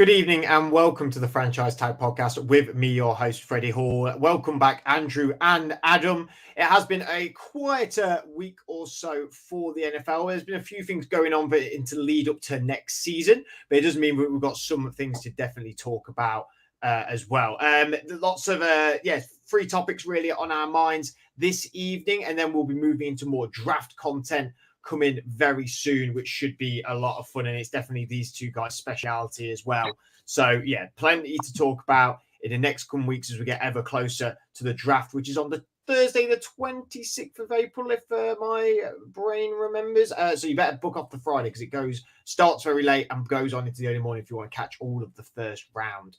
Good evening and welcome to the Franchise Tag Podcast with me, your host, Freddie Hall. Welcome back, Andrew and Adam. It has been a quieter week or so for the NFL. There's been a few things going on to lead up to next season, but it doesn't mean we've got some things to definitely talk about as well. Lots of, three topics really on our minds this evening, and then we'll be moving into more draft content coming very soon, which should be a lot of fun. And it's definitely these two guys' speciality as well. So, yeah, plenty to talk about in the next coming weeks as we get ever closer to the draft, which is on the Thursday, the 26th of April, if my brain remembers. So you better book off the Friday because it starts very late and goes on into the early morning if you want to catch all of the first round,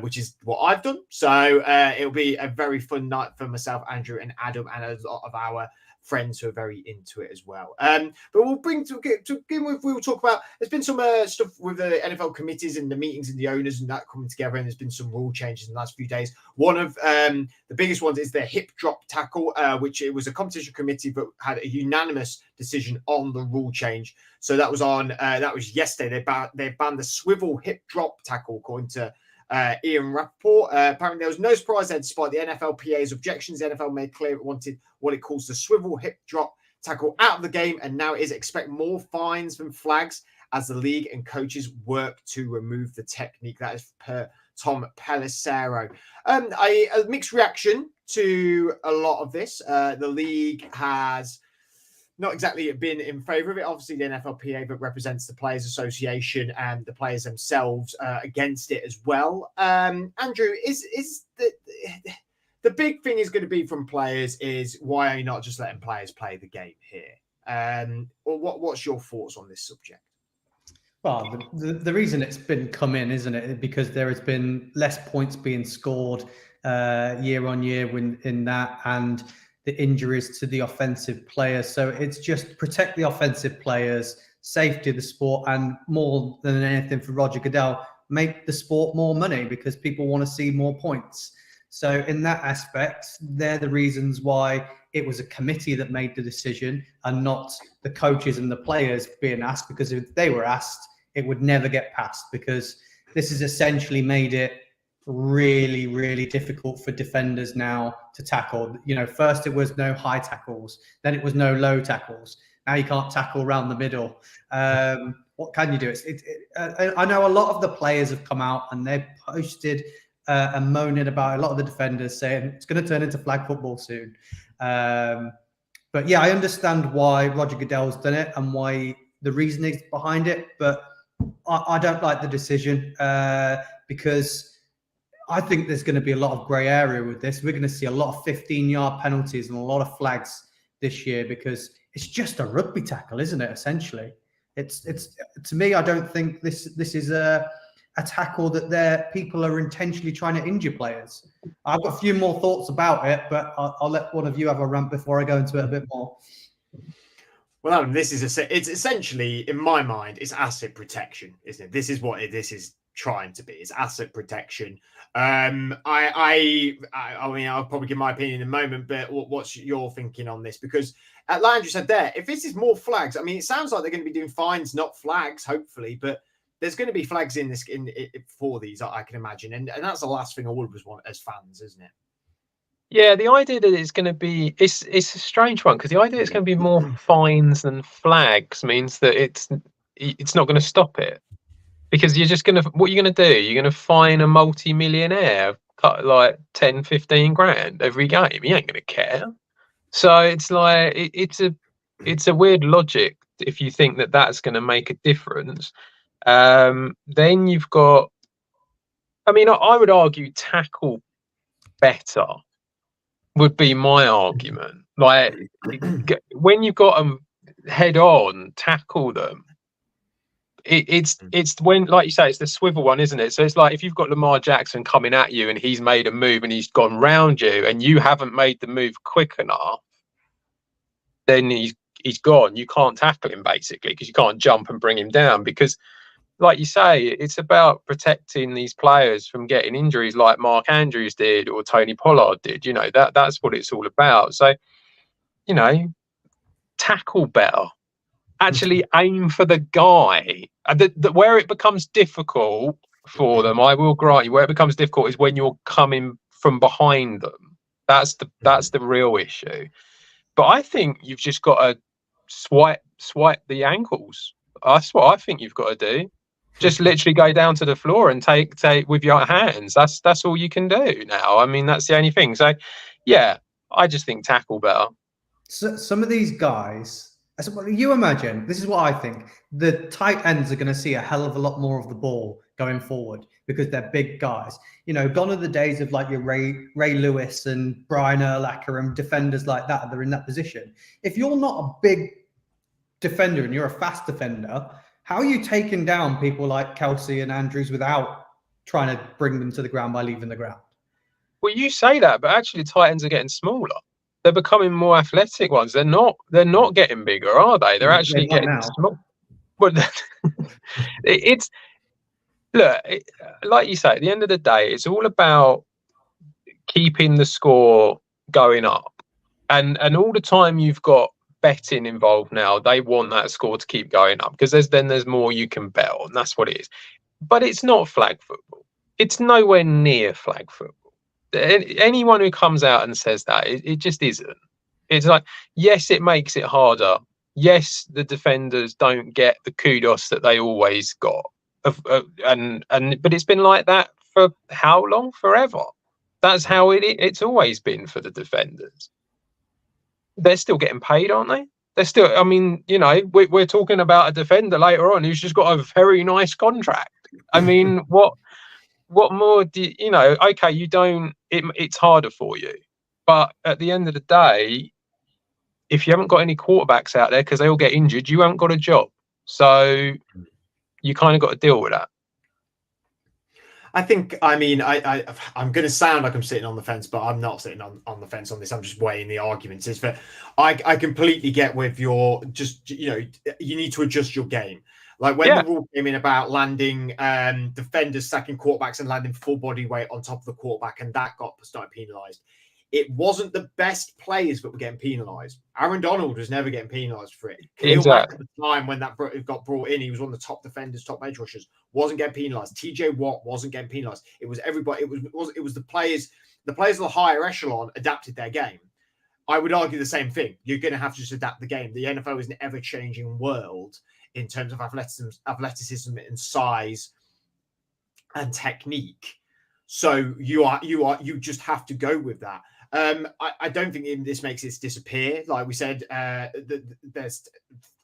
which is what I've done. So it'll be a very fun night for myself, Andrew, and Adam, and a lot of our friends who are very into it as well. But we'll begin with, we'll talk about, there's been some stuff with the NFL committees and the meetings and the owners and that coming together, and there's been some rule changes in the last few days. One of the biggest ones is the hip drop tackle, which it was a competition committee but had a unanimous decision on the rule change. So that was that was yesterday. They banned the swivel hip drop tackle, according to Ian Rappaport. Apparently, there was no surprise there, despite the NFLPA's objections. The NFL made clear it wanted what it calls the swivel hip drop tackle out of the game, and now is expect more fines than flags as the league and coaches work to remove the technique. That is per Tom Pelissero. A mixed reaction to a lot of this. The league has not exactly been in favour of it. Obviously, the NFLPA that represents the Players Association and the players themselves against it as well. Andrew, is the big thing is going to be from players is why are you not just letting players play the game here? Or what's your thoughts on this subject? Well, the reason it's been come in, isn't it? Because there has been less points being scored year on year in that, and the injuries to the offensive players. So it's just protect the offensive players, safety of the sport, and more than anything for Roger Goodell, make the sport more money because people want to see more points. So in that aspect, they're the reasons why it was a committee that made the decision and not the coaches and the players being asked, because if they were asked, it would never get passed, because this has essentially made it really, really difficult for defenders now to tackle. You know, first it was no high tackles, then it was no low tackles. Now you can't tackle around the middle. What can you do? I know a lot of the players have come out and they've posted and moaning about a lot of the defenders saying it's going to turn into flag football soon. But yeah, I understand why Roger Goodell's done it and why the reasoning behind it, but I don't like the decision because I think there's going to be a lot of grey area with this. We're going to see a lot of 15-yard penalties and a lot of flags this year because it's just a rugby tackle, isn't it? Essentially, it's to me. I don't think this is a tackle that people are intentionally trying to injure players. I've got a few more thoughts about it, but I'll let one of you have a rant before I go into it a bit more. Well, it's essentially, in my mind, it's asset protection, isn't it? This is what this is trying to be. It's asset protection. I mean, I'll probably give my opinion in a moment, but what's your thinking on this? Because like Andrew said there, if this is more flags, I mean, it sounds like they're going to be doing fines, not flags, hopefully, but there's going to be flags for these, I can imagine. And that's the last thing all of us want as fans, isn't it? Yeah, the idea that it's going to be, it's a strange one, because the idea it's going to be more fines than flags means that it's not going to stop it. Because what you're going to do, you're going to fine a multi-millionaire, cut like 10, 15 grand every game. He ain't going to care. So it's like, it's a weird logic if you think that that's going to make a difference. Then you've got, I mean, I would argue tackle better would be my argument. Like, when you've got them head on, tackle them. It's when, like you say, it's the swivel one, isn't it? So it's like if you've got Lamar Jackson coming at you and he's made a move and he's gone round you and you haven't made the move quick enough, then he's gone. You can't tackle him basically because you can't jump and bring him down, because like you say, it's about protecting these players from getting injuries like Mark Andrews did or Tony Pollard did. You know, that's what it's all about. So, you know, tackle better. Actually aim for the guy. Where it becomes difficult for them. I will grant you. Where it becomes difficult is when you're coming from behind them. That's the real issue. But I think you've just got to swipe the ankles. That's what I think you've got to do. Just literally go down to the floor and take with your hands. That's all you can do now. I mean, that's the only thing. So, yeah, I just think tackle better. So, some of these guys, you imagine, this is what I think, the tight ends are going to see a hell of a lot more of the ball going forward because they're big guys. You know, gone are the days of like your Ray Lewis and Brian Urlacher and defenders like that. They're in that position. If you're not a big defender and you're a fast defender, how are you taking down people like Kelsey and Andrews without trying to bring them to the ground by leaving the ground? Well, you say that, but actually tight ends are getting smaller. They're becoming more athletic ones. They're not getting bigger, are they? They're actually getting small. But like you say, at the end of the day, it's all about keeping the score going up. And all the time you've got betting involved now, they want that score to keep going up because there's more you can bet on. That's what it is. But it's not flag football. It's nowhere near flag football. Anyone who comes out and says that, it just isn't. It's like, yes, it makes it harder. Yes, the defenders don't get the kudos that they always got. But it's been like that for how long? Forever. That's how it's always been for the defenders. They're still getting paid, aren't they? They're still, I mean, you know, we're talking about a defender later on who's just got a very nice contract. I mean, what more do you know? Okay, you don't, it's harder for you. But at the end of the day, if you haven't got any quarterbacks out there because they all get injured, you haven't got a job. So you kind of got to deal with that. I think, I mean, I'm going to sound like I'm sitting on the fence, but I'm not sitting on the fence on this. I'm just weighing the arguments. Is that I completely get with your just, you know, you need to adjust your game. Like when the rule came in about landing defenders sacking quarterbacks and landing full body weight on top of the quarterback, and that started penalised. It wasn't the best players that were getting penalised. Aaron Donald was never getting penalised for it. Khalil Mack at the time when that got brought in, he was one of the top defenders, top edge rushers, wasn't getting penalised. TJ Watt wasn't getting penalised. It was everybody. It was the players. The players of the higher echelon adapted their game. I would argue the same thing. You're going to have to just adapt the game. The NFL is an ever-changing world in terms of athleticism and size and technique. So you just have to go with that. I don't think this makes it disappear. Like we said, there's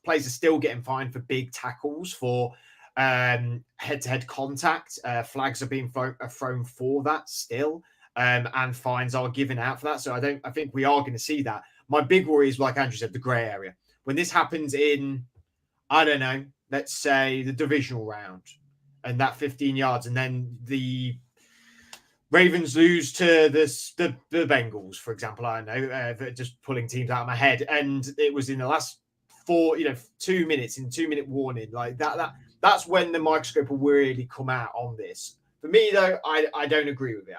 players are still getting fined for big tackles, for head-to-head contact. Flags are being thrown for that still, and fines are given out for that. So I think we are going to see that. My big worry is, like Andrew said, the grey area. When this happens in, I don't know, let's say the divisional round, and that 15 yards, and then the Ravens lose to the Bengals, for example. I don't know, just pulling teams out of my head. And it was in the last 2 minutes, in 2-minute warning. Like that's when the microscope will really come out on this. For me, though, I don't agree with it.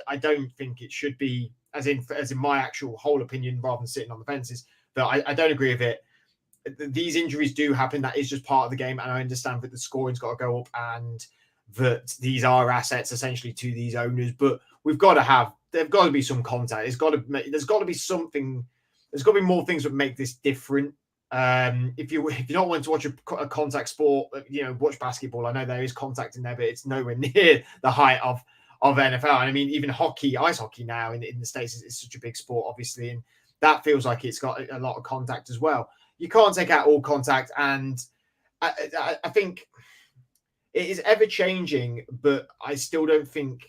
I don't think it should be, as in my actual whole opinion, rather than sitting on the fences, but I don't agree with it. These injuries do happen. That is just part of the game. And I understand that the scoring's got to go up and that these are assets essentially to these owners, but there's got to be some contact. There's got to be something. There's got to be more things that make this different. If you don't want to watch a contact sport, watch basketball. I know there is contact in there, but it's nowhere near the height of NFL. And I mean, even ice hockey now in the States is such a big sport, obviously, and that feels like it's got a lot of contact as well. You can't take out all contact, and I think it is ever changing, but I still don't think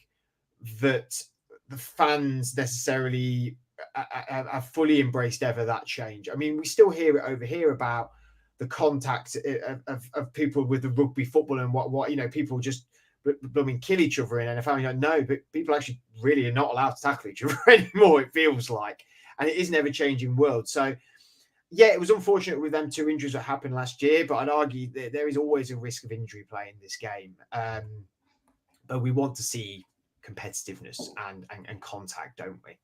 that the fans necessarily have fully embraced ever that change. I mean, we still hear it over here about the contact of people with the rugby football and what people just kill each other in NFL. No, but people actually really are not allowed to tackle each other anymore, it feels like. And it is an ever-changing world. So, yeah, it was unfortunate with them 2 injuries that happened last year, but I'd argue that there is always a risk of injury playing this game. But we want to see competitiveness and contact, don't we?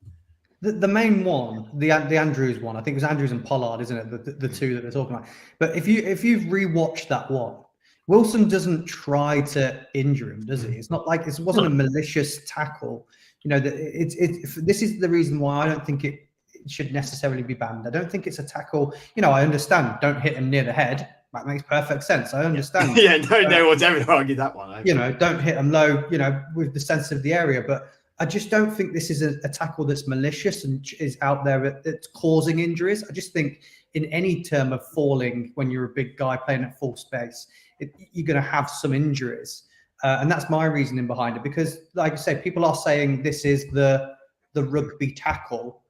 The main one, the Andrews one, I think it was Andrews and Pollard, isn't it? The two that they're talking about. But if you've rewatched that one, Wilson doesn't try to injure him, does he? It's not like it wasn't a malicious tackle. You know, this is the reason why I don't think it should necessarily be banned. I don't think it's a tackle. You know, I understand. Don't hit him near the head. That makes perfect sense. I understand. Yeah, no one's ever argued that one. You know, don't hit him low. You know, with the sense of the area, but I just don't think this is a tackle that's malicious and is out there that's causing injuries. I just think in any term of falling when you're a big guy playing at full space, you're going to have some injuries. And that's my reasoning behind it. Because, like I say, people are saying this is the rugby tackle.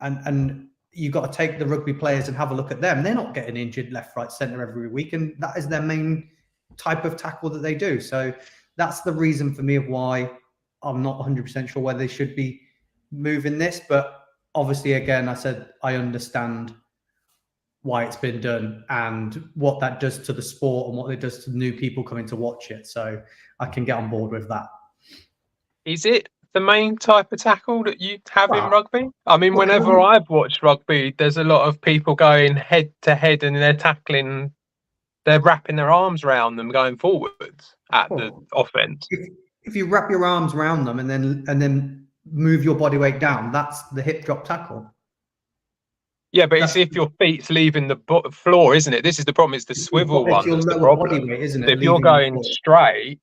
And you've got to take the rugby players and have a look at them. They're not getting injured left, right, centre every week. And that is their main type of tackle that they do. So that's the reason for me of why I'm not 100% sure whether they should be moving this. But obviously, again, I said I understand why it's been done and what that does to the sport and what it does to new people coming to watch it. So I can get on board with that. Is it the main type of tackle that you have in rugby? I mean, whenever I've watched rugby, there's a lot of people going head to head and they're wrapping their arms around them going forwards at the offense. If you wrap your arms around them and then move your body weight down, that's the hip drop tackle. Yeah, but it's if your feet's leaving the floor, isn't it? This is the problem. It's the swivel one that's the problem. Body weight, isn't it? If you're going straight,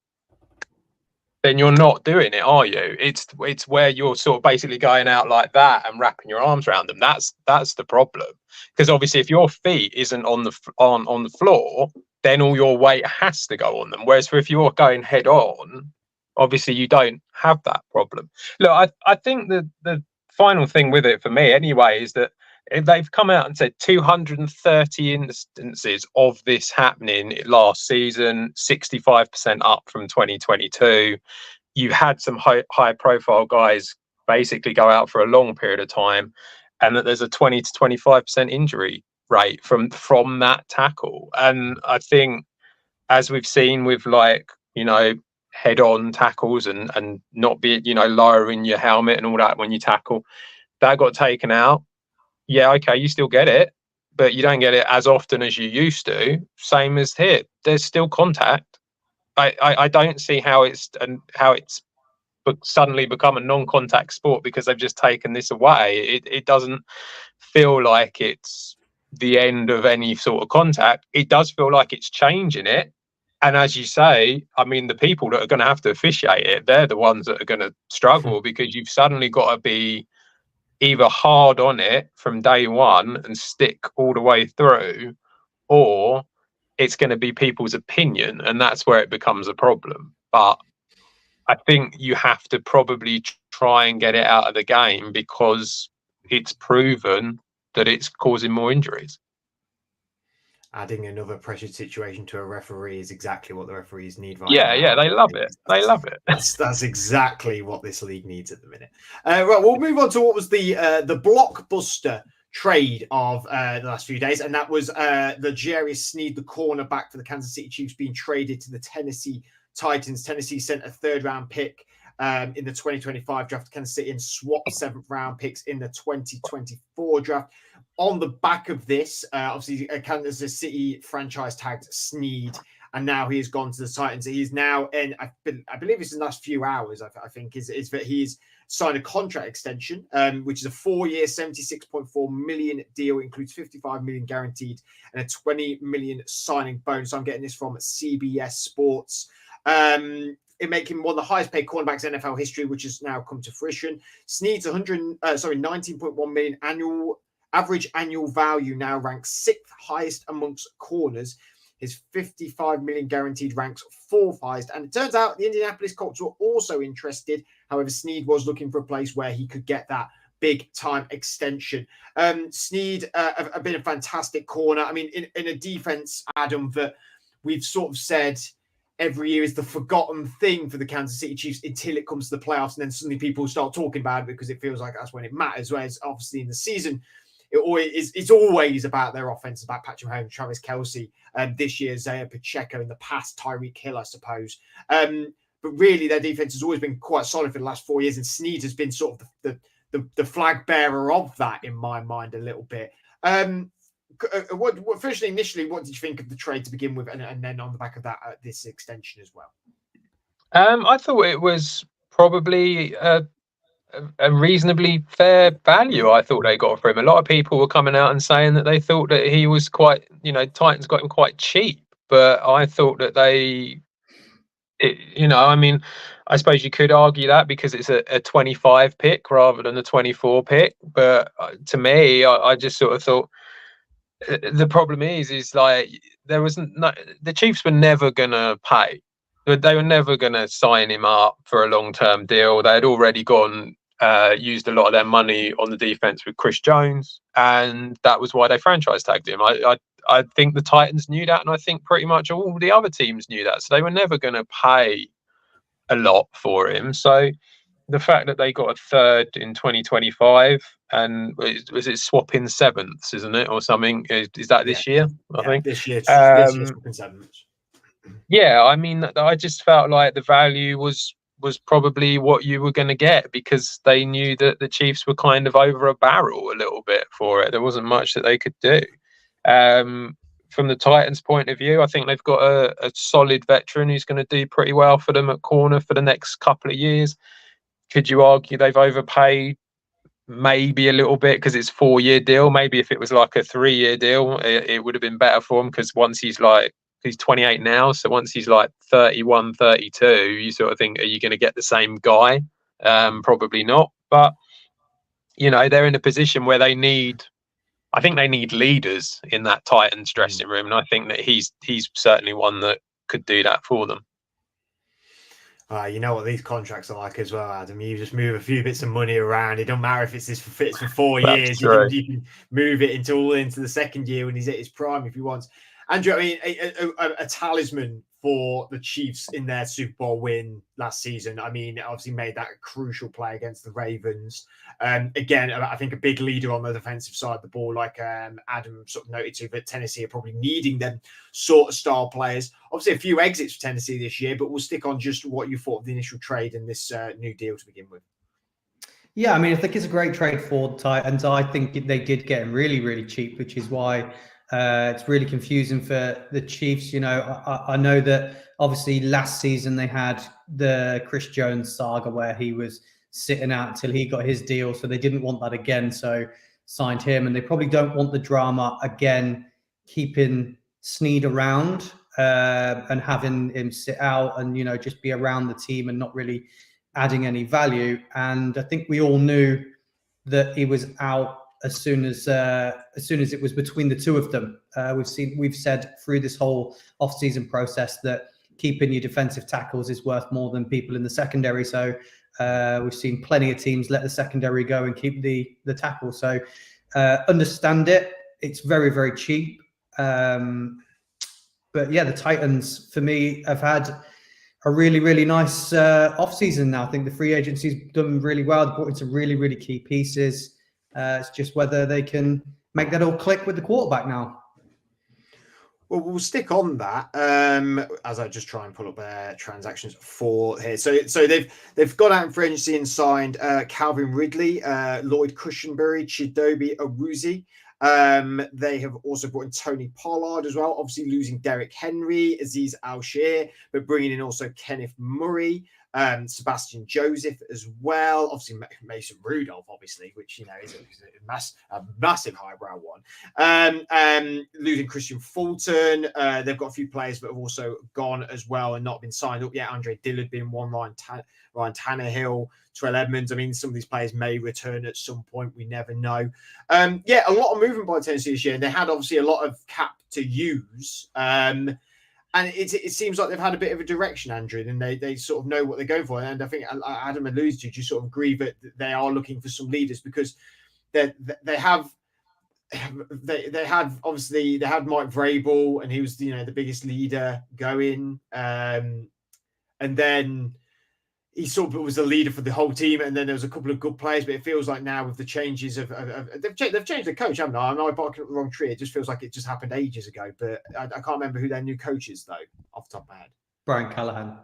then you're not doing it, are you? It's where you're sort of basically going out like that and wrapping your arms around them. That's the problem. Because obviously, if your feet isn't on the floor, then all your weight has to go on them. Whereas if you're going head on, obviously you don't have that problem. Look, I think the final thing with it for me anyway is that they've come out and said 230 instances of this happening last season, 65% up from 2022. You had some high profile guys basically go out for a long period of time, and that there's a 20 to 25% injury rate from that tackle. And I think, as we've seen with, like, you know, head-on tackles and not be, you know, lowering your helmet and all that when you tackle, that got taken out. Yeah, okay, you still get it, but you don't get it as often as you used to. Same as here. There's still contact. I don't see how it's suddenly become a non-contact sport because they've just taken this away. It doesn't feel like it's the end of any sort of contact. It does feel like it's changing it. And as you say, I mean, the people that are going to have to officiate it, they're the ones that are going to struggle because you've suddenly got to be either hard on it from day one and stick all the way through, or it's going to be people's opinion, and that's where it becomes a problem. But I think you have to probably try and get it out of the game because it's proven that it's causing more injuries. Adding another pressured situation to a referee is exactly what the referees need right now. Yeah, they love it. They love it. That's exactly what this league needs at the minute. Right, we'll move on to what was the blockbuster trade of the last few days, and that was the Charvarius Snead, the cornerback for the Kansas City Chiefs, being traded to the Tennessee Titans. Tennessee sent a third-round pick in the 2025 draft to Kansas City and swapped seventh-round picks in the 2024 draft. On the back of this, obviously, Kansas City franchise tagged Snead, and now he has gone to the Titans. He's now in, I believe it's in the last few hours, I think, is that he's signed a contract extension, which is a 4-year, $76.4 million deal, includes $55 million guaranteed and a $20 million signing bonus. I'm getting this from CBS Sports. It make him one of the highest paid cornerbacks in NFL history, which has now come to fruition. Snead's $19.1 million average annual value now ranks 6th highest amongst corners. His $55 million guaranteed ranks 4th highest. And it turns out the Indianapolis Colts were also interested. However, Snead was looking for a place where he could get that big time extension. Snead have been a fantastic corner. I mean, in a defense, Adam, that we've sort of said every year is the forgotten thing for the Kansas City Chiefs until it comes to the playoffs. And then suddenly people start talking about it because it feels like that's when it matters. Whereas obviously in the season, it's always about their offense, about Patrick Mahomes, Travis Kelce, this year, Isaiah Pacheco, in the past, Tyreek Hill, I suppose. But really, their defense has always been quite solid for the last 4 years, and Snead has been sort of the flag bearer of that, in my mind, a little bit. Firstly, initially, what did you think of the trade to begin with, and then on the back of that, this extension as well? I thought it was probably a reasonably fair value. I thought they got for him. A lot of people were coming out and saying that they thought that he was quite, Titans got him quite cheap, but I thought that I mean, I suppose you could argue that because it's a 25 pick rather than a 24 pick. But to me, I just sort of thought the problem is like the Chiefs were never gonna pay. They were never gonna sign him up for a long-term deal. They had already used a lot of their money on the defense with Chris Jones, and that was why they franchise tagged him. I think the Titans knew that, and I think pretty much all the other teams knew that. So they were never going to pay a lot for him. So the fact that they got a third in 2025, and was it swapping sevenths, isn't it, or something? Is that this year? I think this year swapping sevenths. Yeah, I mean, I just felt like the value was probably what you were going to get, because they knew that the Chiefs were kind of over a barrel a little bit for it. There wasn't much that they could do. From the Titans' point of view, I think they've got a solid veteran who's going to do pretty well for them at corner for the next couple of years. Could you argue they've overpaid? Maybe a little bit, because it's a 4-year deal. Maybe if it was like a 3-year deal, it would have been better for him, because once he's 28 now, so once he's like 31, 32, you sort of think, are you going to get the same guy? Probably not. But, they're in a position where I think they need leaders in that Titans dressing room. And I think that he's certainly one that could do that for them. You know what these contracts are like as well, Adam. You just move a few bits of money around. It don't matter if it's for 4 years. You can move it into the second year when he's at his prime if he wants. Andrew, I mean, a talisman for the Chiefs in their Super Bowl win last season. I mean, obviously made that a crucial play against the Ravens. Again, I think a big leader on the defensive side of the ball, like Adam sort of noted too, that Tennessee are probably needing them sort of star players. Obviously, a few exits for Tennessee this year, but we'll stick on just what you thought of the initial trade and this new deal to begin with. Yeah, I mean, I think it's a great trade for the Titans. I think they did get him really, really cheap, which is why it's really confusing for the Chiefs. I know that obviously last season they had the Chris Jones saga where he was sitting out until he got his deal. So they didn't want that again. So signed him, and they probably don't want the drama again, keeping Snead around and having him sit out and, just be around the team and not really adding any value. And I think we all knew that he was out as soon as it was between the two of them. We've said through this whole offseason process that keeping your defensive tackles is worth more than people in the secondary. So we've seen plenty of teams let the secondary go and keep the tackle. So understand it. It's very, very cheap. But yeah, the Titans for me have had a really, really nice offseason now. I think the free agency's done really well. They brought in some really, really key pieces. It's just whether they can make that all click with the quarterback now. Well, we'll stick on that as I just try and pull up their transactions for here. So they've gone out in free agency and signed Calvin Ridley, Lloyd Cushenberry, Chidobe Awuzie. They have also brought in Tony Pollard as well, obviously losing Derrick Henry, Azeez Al-Shaair, but bringing in also Kenneth Murray, Sebastian Joseph as well, obviously Mason Rudolph, obviously, which is a massive highbrow one. Losing Christian Fulton. They've got a few players that have also gone as well and not been signed up yet. Andre Dillard being one, Ryan Tannehill, Terrell Edmonds. I mean, some of these players may return at some point. We never know. A lot of movement by Tennessee this year, and they had obviously a lot of cap to use. And it seems like they've had a bit of a direction, Andrew, and they sort of know what they're going for. And I think Adam alludes to, you sort of agree that they are looking for some leaders, because they had Mike Vrabel, and he was the biggest leader going, and then he sort of was the leader for the whole team, and then there was a couple of good players. But it feels like now with the changes they've changed the coach, haven't they? I know I barking up the wrong tree. It just feels like it just happened ages ago. But I can't remember who their new coach is though, off the top of my head. Brian Callahan.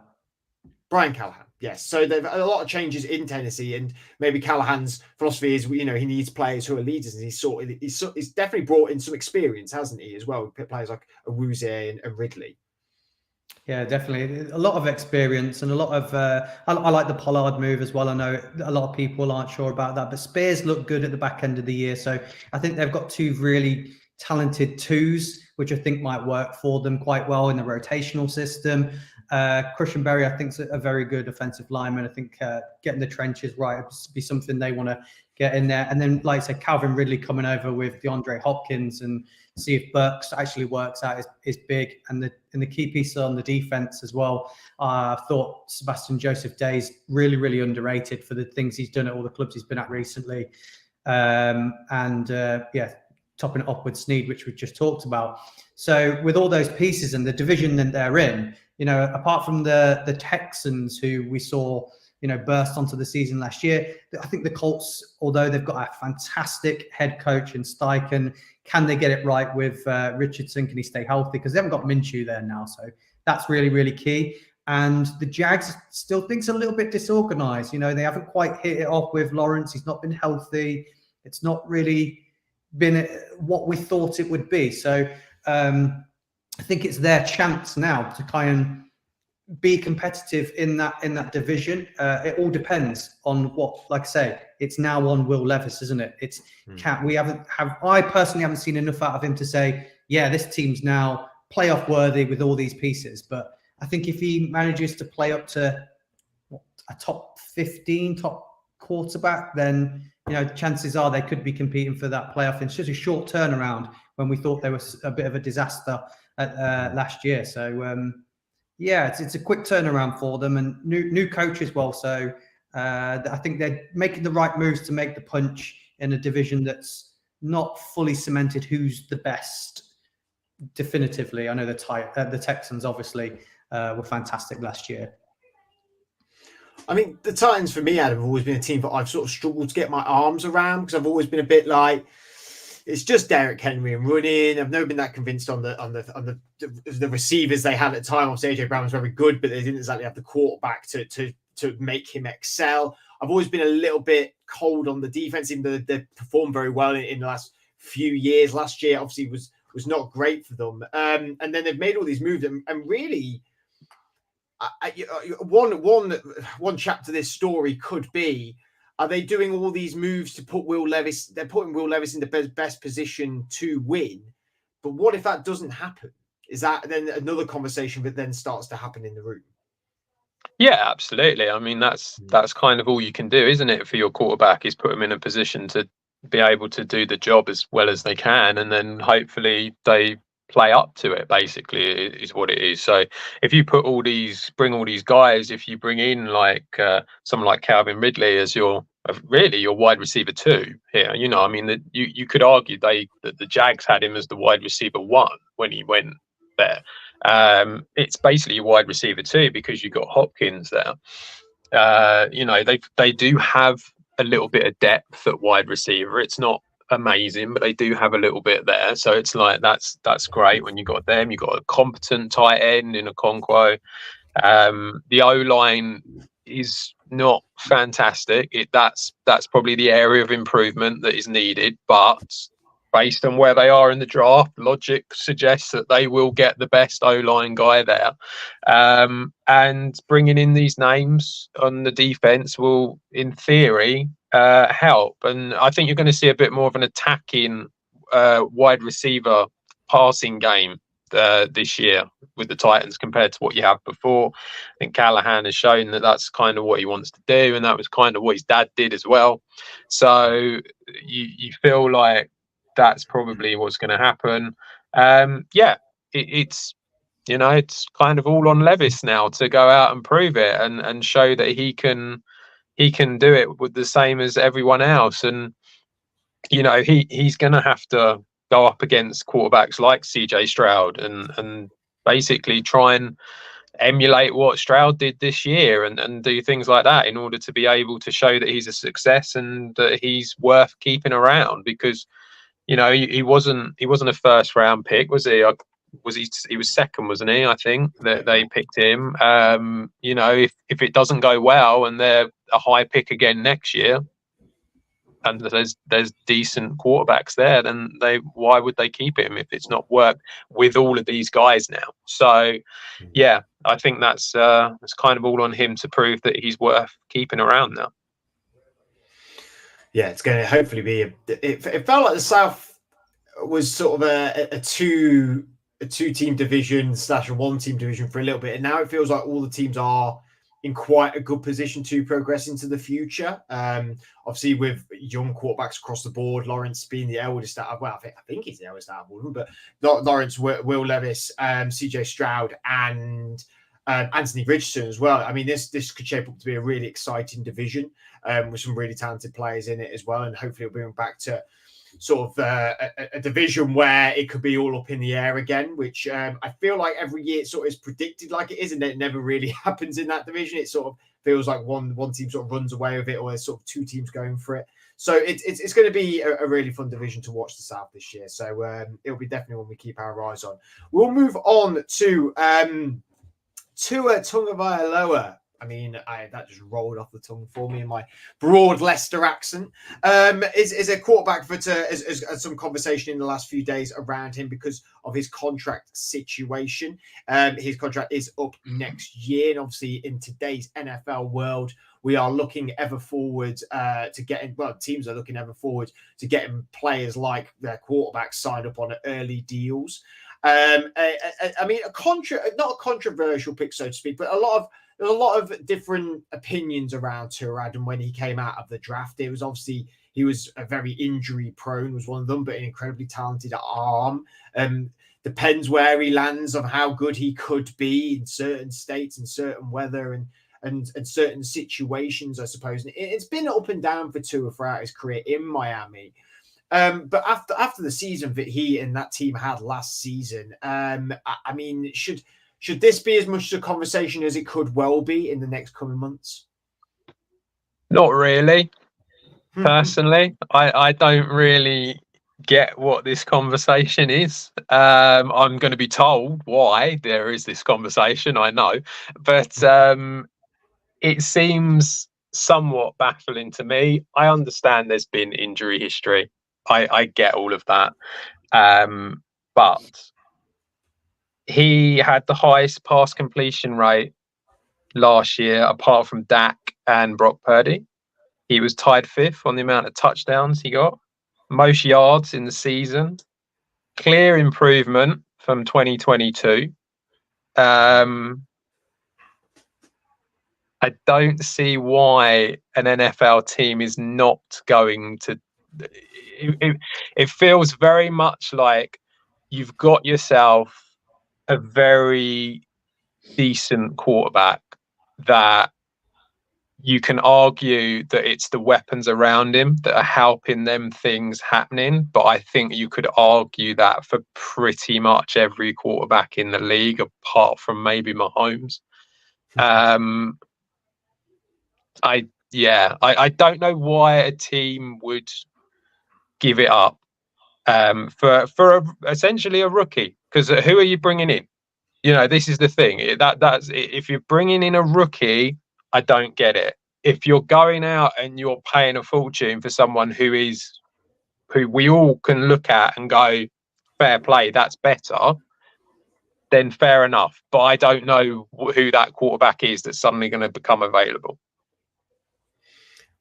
Brian Callahan. Yes. So there've a lot of changes in Tennessee, and maybe Callahan's philosophy is, he needs players who are leaders, and he's definitely brought in some experience, hasn't he, as well? Players like Awuzie and Ridley. Yeah, definitely. A lot of experience and a lot of, I like the Pollard move as well. I know a lot of people aren't sure about that, but Spears looked good at the back end of the year. So I think they've got two really talented twos, which I think might work for them quite well in the rotational system. Cushenberry, I think, is a very good offensive lineman. I think getting the trenches right would be something they want to get in there. And then, like I said, Calvin Ridley coming over with DeAndre Hopkins and see if Burks actually works out is big. And the key piece on the defense as well. I thought Sebastian Joseph Day's really, really underrated for the things he's done at all the clubs he's been at recently. Topping it up with Snead, which we just talked about. So with all those pieces and the division that they're in, apart from the Texans who we saw, burst onto the season last year, I think the Colts, although they've got a fantastic head coach in Steichen, can they get it right with Richardson? Can he stay healthy? Because they haven't got Minshew there now. So that's really, really key. And the Jags still think's a little bit disorganized. They haven't quite hit it off with Lawrence. He's not been healthy. It's not really been what we thought it would be. So I think it's their chance now to kind of be competitive in that division. It all depends on what, like I say, it's now on Will Levis, isn't it? I personally haven't seen enough out of him to say, yeah, this team's now playoff worthy with all these pieces. But I think if he manages to play up to a top 15, top quarterback, then chances are they could be competing for that playoff. It's just a short turnaround when we thought there was a bit of a disaster last year. So it's a quick turnaround for them, and new coach as well. So I think they're making the right moves to make the punch in a division that's not fully cemented who's the best definitively. I know the Texans obviously were fantastic last year. I mean, the Titans for me, Adam, have always been a team that I've sort of struggled to get my arms around, because I've always been a bit like, it's just Derrick Henry and running. I've never been that convinced on the receivers they had at the time. Obviously, AJ Brown was very good, but they didn't exactly have the quarterback to make him excel. I've always been a little bit cold on the defense, even though they performed very well in the last few years. Last year, obviously, was not great for them. And then they've made all these moves, and really, one chapter to this story could be: are they doing all these moves to put Will Levis? They're putting Will Levis in the best position to win. But what if that doesn't happen? Is that then another conversation that then starts to happen in the room? Yeah, absolutely. I mean, that's kind of all you can do, isn't it, for your quarterback, is put him in a position to be able to do the job as well as they can, and then hopefully they play up to it, basically, is what it is. So if you bring all these guys, if you bring in like someone like Calvin Ridley as your wide receiver 2 here, I mean, that you could argue that the Jags had him as the wide receiver 1 when he went there. It's basically your wide receiver 2 because you got Hopkins there. They do have a little bit of depth at wide receiver. It's not amazing, but they do have a little bit there. So it's like that's great when you got them. You got a competent tight end in Okonkwo. The O-line is not fantastic. That's probably the area of improvement that is needed, but based on where they are in the draft, logic suggests that they will get the best O-line guy there. And bringing in these names on the defense will, in theory, help. And I think you're going to see a bit more of an attacking wide receiver passing game this year with the Titans compared to what you have before. I think Callahan has shown that that's kind of what he wants to do, and that was kind of what his dad did as well. So you feel like that's probably what's going to happen. It's kind of all on Levis now to go out and prove it and show that he can do it with the same as everyone else. And he's going to have to go up against quarterbacks like CJ Stroud and basically try and emulate what Stroud did this year and do things like that in order to be able to show that he's a success and that he's worth keeping around, because he wasn't a first round pick, was he? he was second, wasn't he? I think that they picked him. You know, if it doesn't go well and they're a high pick again next year, and there's decent quarterbacks there, then why would they keep him if it's not worked with all of these guys now? So yeah, I think that's kind of all on him to prove that he's worth keeping around now. Yeah, it's going to hopefully be it felt like the South was sort of a two-team division / a one-team division for a little bit, and now it feels like all the teams are in quite a good position to progress into the future. Obviously, with young quarterbacks across the board, Lawrence being the eldest out of, well, I think he's the eldest out of all of them, but not Lawrence, Will Levis, CJ Stroud, and Anthony Richardson as well. I mean, this could shape up to be a really exciting division with some really talented players in it as well, and hopefully it'll bring back to sort of a division where it could be all up in the air again, which I feel like every year it sort of is predicted like it is, and it never really happens in that division. It sort of feels like one team sort of runs away with it, or there's sort of two teams going for it. So it's going to be a really fun division to watch the South this year. So it'll be definitely one we keep our eyes on. We'll move on to Tua Tagovailoa. I mean, that just rolled off the tongue for me in my broad Leicester accent. Is a quarterback that has some conversation in the last few days around him because of his contract situation. His contract is up next year, and obviously in today's NFL world, we are looking ever forward to getting. Well, teams are looking ever forward to getting players like their quarterbacks signed up on early deals. I mean, not a controversial pick, so to speak, but there's a lot of different opinions around Tua Adam when he came out of the draft. It was obviously he was a very injury prone, was one of them, but an incredibly talented arm. Depends where he lands on how good he could be in certain states and certain weather and certain situations, I suppose. And it's been up and down for Tua throughout his career in Miami. But after the season that he and that team had last season, I mean, should this be as much a conversation as it could well be in the next coming months? Not really. Personally, I don't really get what this conversation is. I'm going to be told why there is this conversation, I know. But it seems somewhat baffling to me. I understand there's been injury history. I get all of that. But he had the highest pass completion rate last year, apart from Dak and Brock Purdy. He was tied 5th on the amount of touchdowns he got. Most yards in the season. Clear improvement from 2022. I don't see why an NFL team is not going to... It feels very much like you've got yourself a very decent quarterback that you can argue that it's the weapons around him that are helping them things happening. But I think you could argue that for pretty much every quarterback in the league, apart from maybe Mahomes. I don't know why a team would give it up for essentially a rookie. Because who are you bringing in? You know, this is the thing. That's if you're bringing in a rookie, I don't get it. If you're going out and you're paying a fortune for someone who we all can look at and go, fair play, that's better, then fair enough. But I don't know who that quarterback is that's suddenly going to become available.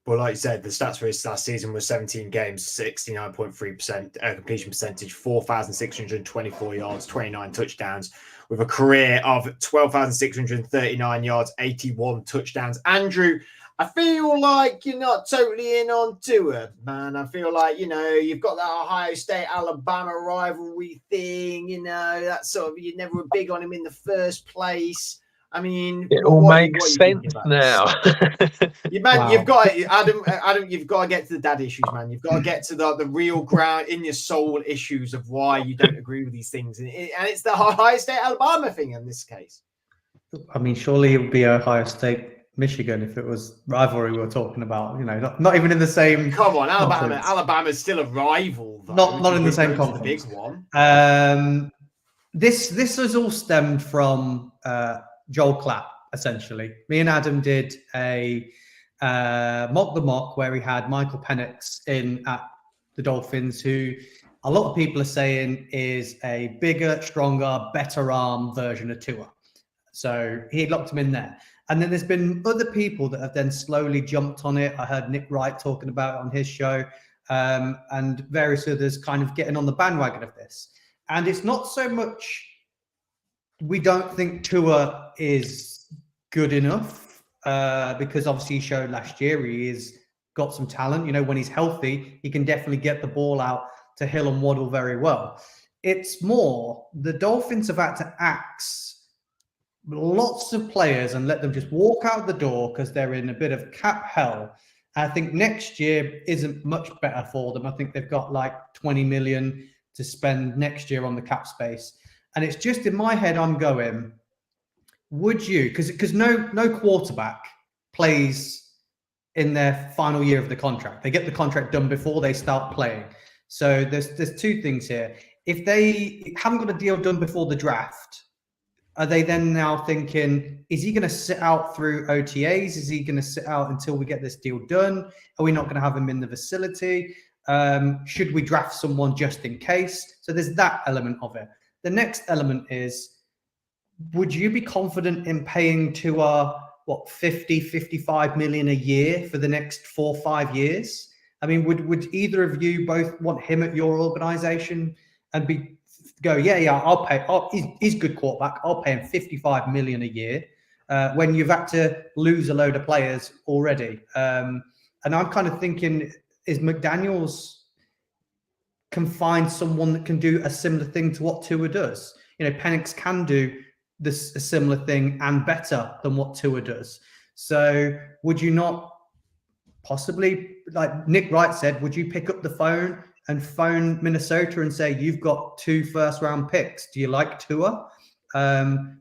Well, like you said, the stats for his last season was 17 games, 69.3% completion percentage, 4,624 yards, 29 touchdowns, with a career of 12,639 yards, 81 touchdowns. Andrew, I feel like you're not totally in on Tua, man. I feel like, you've got that Ohio State-Alabama rivalry thing, that sort of, you never were big on him in the first place. I mean, it all makes sense now. You've got Adam. You've got to get to the dad issues, man. You've got to get to the real ground in your soul issues of why you don't agree with these things, and it's the Ohio State Alabama thing in this case. I mean, surely it would be Ohio State Michigan if it was rivalry we were talking about. Not even in the same. Come on, Alabama's still a rival, though. Not in the same conference. The big one. this has all stemmed from Joel Clapp, essentially. Me and Adam did a mock the mock where we had Michael Penix in at the Dolphins, who a lot of people are saying is a bigger, stronger, better arm version of Tua. So he locked him in there. And then there's been other people that have then slowly jumped on it. I heard Nick Wright talking about it on his show, and various others kind of getting on the bandwagon of this. And it's not so much we don't think Tua is good enough, because obviously he showed last year he is got some talent. You know, when he's healthy, he can definitely get the ball out to Hill and Waddle very well. It's more the Dolphins have had to axe lots of players and let them just walk out the door because they're in a bit of cap hell. I think next year isn't much better for them. I think they've got like 20 million to spend next year on the cap space. And it's just in my head, I'm going, would you, because no quarterback plays in their final year of the contract. They get the contract done before they start playing. So there's two things here. If they haven't got a deal done before the draft, are they then now thinking, is he going to sit out through OTAs? Is he going to sit out until we get this deal done? Are we not going to have him in the facility? Should we draft someone just in case? So there's that element of it. The next element is, would you be confident in paying Tua, 55 million a year for the next 4 or 5 years? I mean, would either of you both want him at your organization and go, I'll pay. Oh, he's a good quarterback. I'll pay him 55 million a year, when you've had to lose a load of players already. And I'm kind of thinking, is McDaniels can find someone that can do a similar thing to what Tua does? You know, Penix can do a similar thing and better than what Tua does. So would you not possibly, like Nick Wright said, would you pick up the phone and phone Minnesota and say, you've got 2 first-round picks. Do you like Tua?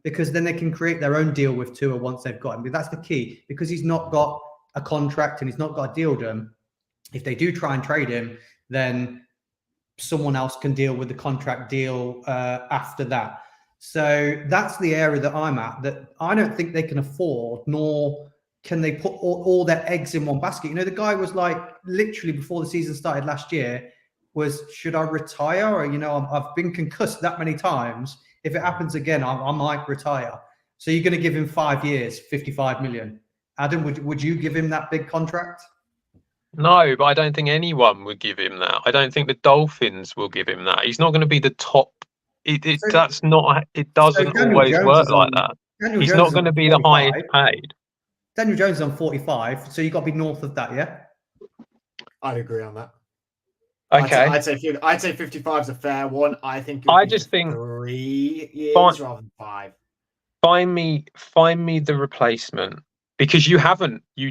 Because then they can create their own deal with Tua once they've got him. But that's the key, because he's not got a contract and he's not got a deal done. If they do try and trade him, then someone else can deal with the contract deal after that. So that's the area that I'm at, that I don't think they can afford, nor can they put all their eggs in one basket. You know, the guy was like, literally before the season started last year, was, should I retire? Or, you know, I've been concussed that many times. If it happens again, I might retire. So you're going to give him 5 years, 55 million. Adam, would you give him that big contract? No, but I don't think anyone would give him that. I don't think the Dolphins will give him that. He's not going to be the top. It doesn't always work like that. He's not going to be the highest paid. Daniel Jones is on 45, so you've got to be north of that, yeah? I'd agree on that. Okay. I'd say 55 is a fair one. I think I just think 3 years rather than 5. Find me the replacement, because you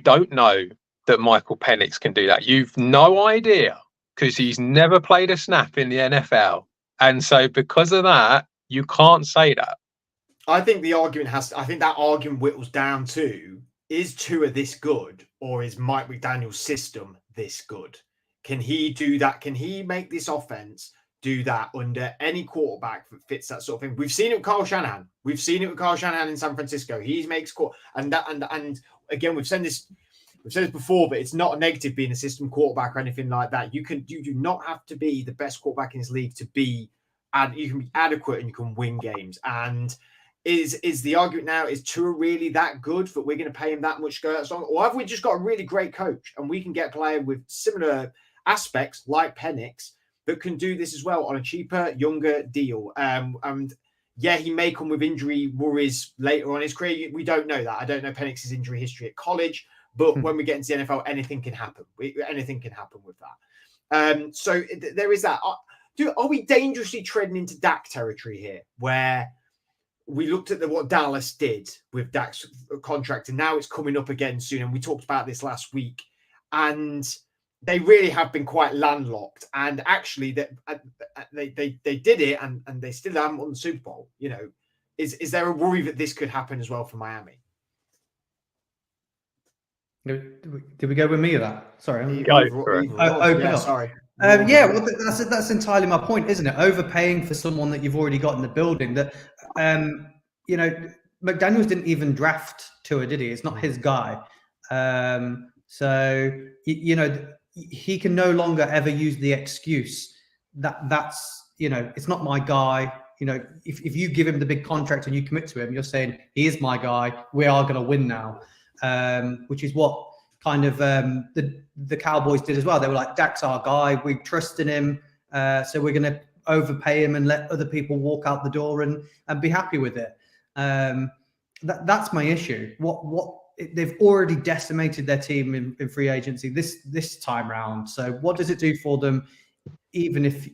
don't know that Michael Penix can do that. You've no idea, because he's never played a snap in the NFL. And so because of that, you can't say that. I think the argument that argument whittles down to, is Tua this good, or is Mike McDaniel's system this good? Can he do that? Can he make this offense do that under any quarterback that fits that sort of thing? We've seen it with Kyle Shanahan. We've seen it with Kyle Shanahan in San Francisco. He makes and again, we've said this before, but it's not a negative being a system quarterback or anything like that. You do not have to be the best quarterback in this league to be, and you can be adequate and you can win games. And is the argument now, is Tua really that good that we're going to pay him that much go? Or have we just got a really great coach and we can get a player with similar aspects like Penix that can do this as well on a cheaper, younger deal? And yeah, he may come with injury worries later on in his career. We don't know that. I don't know Penix's injury history at college, but when we get into the NFL, anything can happen. Anything can happen with that. So there is that. Are we dangerously treading into Dak territory here, where we looked at what Dallas did with Dak's contract, and now it's coming up again soon. And we talked about this last week, and they really have been quite landlocked. And actually, they did it, and they still haven't won the Super Bowl. You know, is there a worry that this could happen as well for Miami? Did we go with me or that? Sorry. Sorry. Yeah, well, that's entirely my point, isn't it? Overpaying for someone that you've already got in the building. That McDaniels didn't even draft Tua, did he? It's not his guy. So he can no longer ever use the excuse that's it's not my guy. If you give him the big contract and you commit to him, you're saying he is my guy. We are going to win now, which is what kind of the Cowboys did as well. They were like, Dak's our guy. We trust in him, so we're going to overpay him and let other people walk out the door and be happy with it. That's my issue. They've already decimated their team in free agency this time round. So what does it do for them? Even if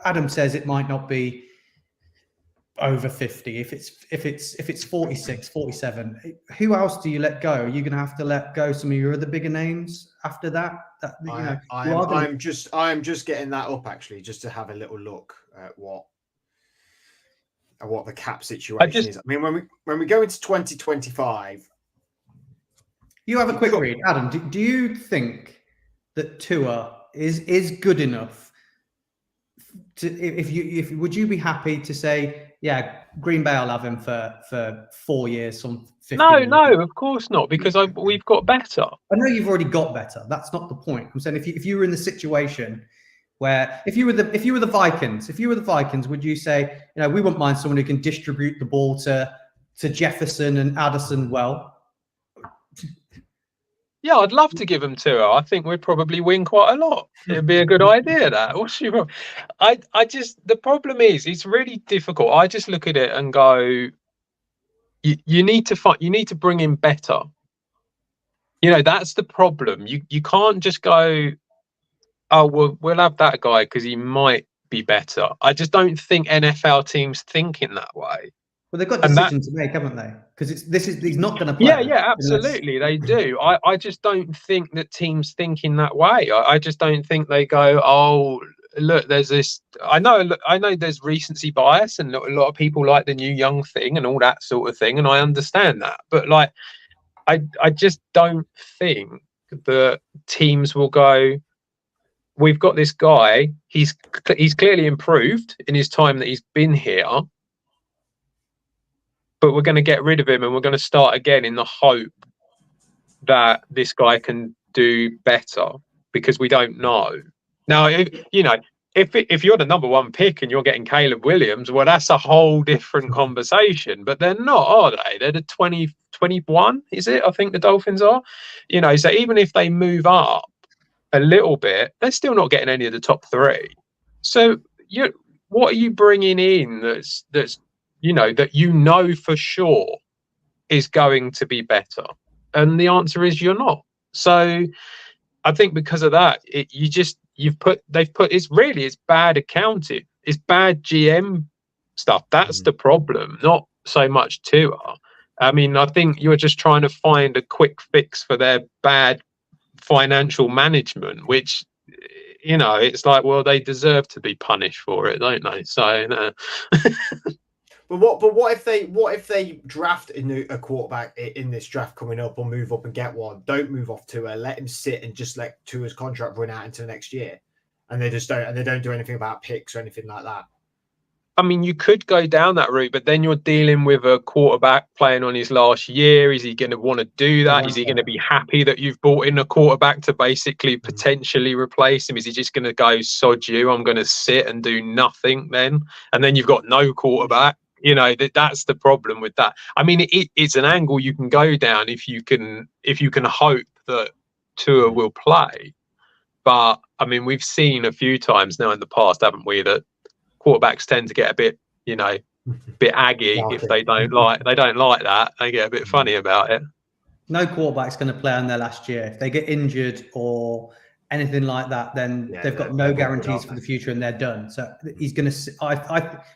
Adam says it might not be over 50, if it's 46, 47, who else do you let go? Are you going to have to let go some of your other bigger names after that? I'm just getting that up actually, just to have a little look at what the cap situation is. I mean, when we go into 2025, you have a quick read, Adam. Do you think that Tua is good enough to would you be happy to say, yeah, Green Bay, I'll have him for 4 years, some 50 million? No, of course not, because we've got better. I know you've already got better. That's not the point. I'm saying if you were in the situation where if you were the Vikings, would you say, we wouldn't mind someone who can distribute the ball to Jefferson and Addison well? Yeah, I'd love to give them Tua. I think we'd probably win quite a lot. It'd be a good idea. That. The problem is, it's really difficult. I just look at it and go, you need to bring in better. That's the problem. You can't just go, oh, we'll have that guy because he might be better. I just don't think NFL teams think in that way. Well, they've got decisions to make, haven't they? Because he's not going to play. Yeah, absolutely, they do. I just don't think that teams think in that way. I just don't think they go, oh, look, there's this. I know there's recency bias, and a lot of people like the new young thing and all that sort of thing, and I understand that. But I just don't think that teams will go, we've got this guy. He's clearly improved in his time that he's been here. But we're going to get rid of him and we're going to start again in the hope that this guy can do better, because we don't know. Now, if you're the number one pick and you're getting Caleb Williams, well, that's a whole different conversation. But they're not, are they? They're the 21, is it? I think the Dolphins are. So even if they move up a little bit, they're still not getting any of the top three. So what are you bringing in that's that for sure is going to be better? And the answer is you're not. So I think because of that, it's bad accounting. It's bad GM stuff. That's the problem, not so much Tua. I mean, I think you're just trying to find a quick fix for their bad financial management, which, it's like, well, they deserve to be punished for it, don't they? So, no. But what if they draft a quarterback in this draft coming up, or move up and get one? Don't move off Tua, let him sit and just let Tua's contract run out into next year, and they don't do anything about picks or anything like that. I mean, you could go down that route, but then you're dealing with a quarterback playing on his last year. Is he going to want to do that? Is he going to be happy that you've brought in a quarterback to basically potentially replace him? Is he just going to go, sod you, I'm going to sit and do nothing then? And then you've got no quarterback. That's the problem with that. I mean, it's an angle you can go down if you can hope that Tua will play. But I mean, we've seen a few times now in the past, haven't we, that quarterbacks tend to get a bit aggy if they don't like that. They get a bit funny about it. No quarterback's going to play on their last year. If they get injured or anything like that, then they've got no guarantees for the future and they're done. So he's going to.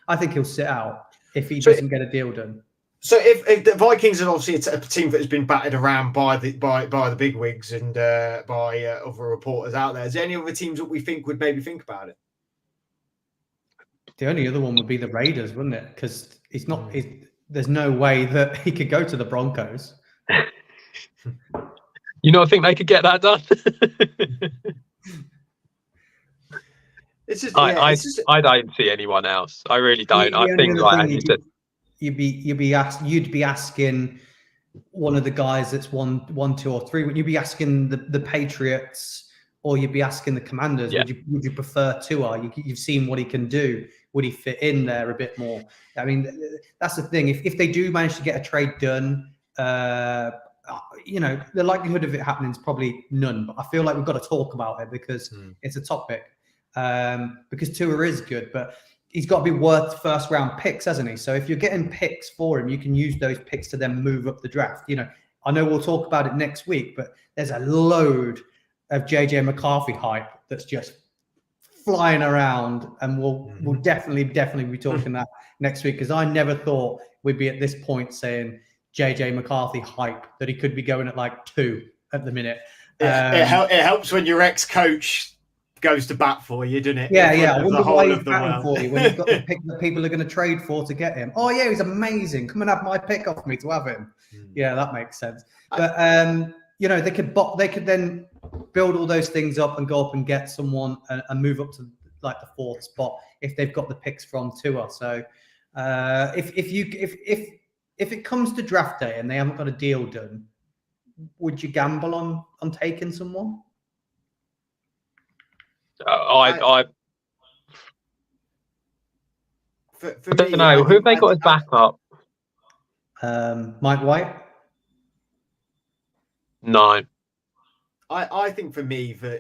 I think he'll sit out if he doesn't get a deal done. So if the Vikings are obviously a team that has been battered around by the big wigs and by other reporters out there, is there any other teams that we think would maybe think about it? The only other one would be the Raiders, wouldn't it? Because there's no way that he could go to the Broncos. You not think they could get that done? It's just, I it's just, don't see anyone else. I really don't. The I only think, other like thing as you said, you'd be asking one of the guys that's one, 2, or 3. Would you be asking the Patriots, or you'd be asking the Commanders? Yeah. Would you prefer Tua? You've seen what he can do. Would he fit in there a bit more? I mean, that's the thing. If they do manage to get a trade done, you know, the likelihood of it happening is probably none. But I feel like we've got to talk about it because it's a topic. Because Tua is good, but he's got to be worth first round picks, hasn't he? So if you're getting picks for him, you can use those picks to then move up the draft. You know, I know we'll talk about it next week, but there's a load of JJ McCarthy hype that's just flying around, and we'll definitely be talking that next week, because I never thought we'd be at this point saying JJ McCarthy hype, that he could be going at like 2 at the minute. it helps when your ex-coach goes to bat for you, doesn't it? Yeah. I wonder why he's of the batting world. for you when you've got the pick that people are going to trade for to get him. Oh yeah, he's amazing. Come and have my pick off me to have him. Yeah, that makes sense. But you know, they could then build all those things up and go up and get someone and move up to like the 4th spot if they've got the picks from Tua. So if it comes to draft day and they haven't got a deal done, would you gamble on taking someone? I don't me, know. Who have they got as backup? Mike White? No. I think for me, for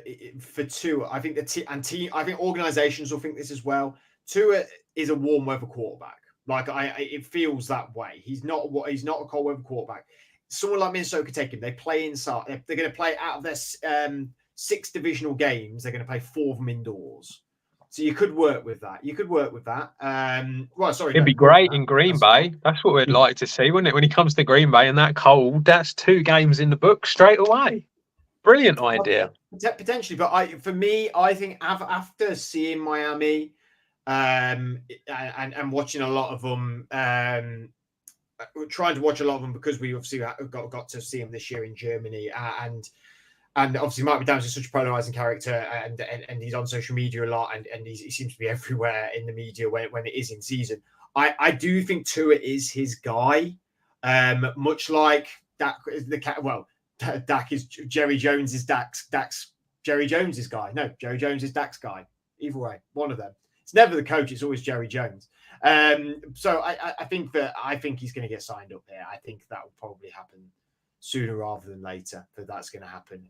Tua, I think I think organizations will think this as well. Tua is a warm weather quarterback. Like it feels that way. He's not a cold weather quarterback. Someone like Minnesota could take him. They play inside. They're going to play out of their 6 divisional games. They're going to play 4 of them indoors. So you could work with that. Well, sorry. It'd be great in Green Bay. That's what we'd like to see, wouldn't it? When he comes to Green Bay and that cold, that's 2 games in the book straight away. Brilliant idea. Potentially, but I think after seeing Miami and watching a lot of them, trying to watch a lot of them because we obviously got to see him this year in Germany, and obviously Miami Dolphins is such a polarizing character, and he's on social media a lot, and he seems to be everywhere in the media when it is in season. I do think Tua is his guy, much like Dak is Jerry Jones is Dak's Jerry Jones's guy. No, Jerry Jones is Dak's guy. Either way, one of them. It's never the coach. It's always Jerry Jones. So I think he's going to get signed up there. I think that will probably happen sooner rather than later. That's going to happen.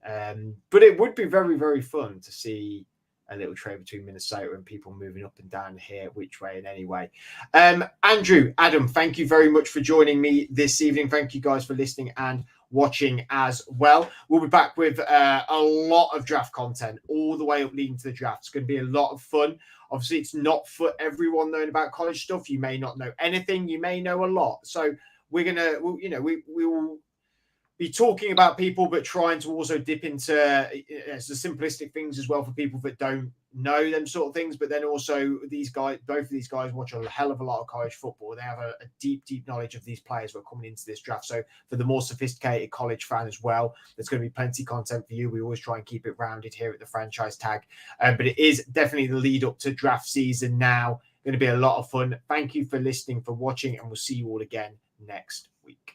But it would be very, very fun to see a little trade between Minnesota and people moving up and down here, which way and any way. Andrew, Adam, thank you very much for joining me this evening. Thank you guys for listening and watching as well. We'll be back with a lot of draft content all the way up leading to the draft. It's going to be a lot of fun. Obviously, it's not for everyone knowing about college stuff. You may not know anything. You may know a lot. So we will be talking about people, but trying to also dip into the simplistic things as well for people that don't know them sort of things. But then also both of these guys watch a hell of a lot of college football. They have a deep knowledge of these players who are coming into this draft. So for the more sophisticated college fan as well, there's going to be plenty of content for you. We always try and keep it rounded here at the Franchise Tag. But it is definitely the lead up to draft season now. Going to be a lot of fun. Thank you for listening, for watching, and we'll see you all again next week.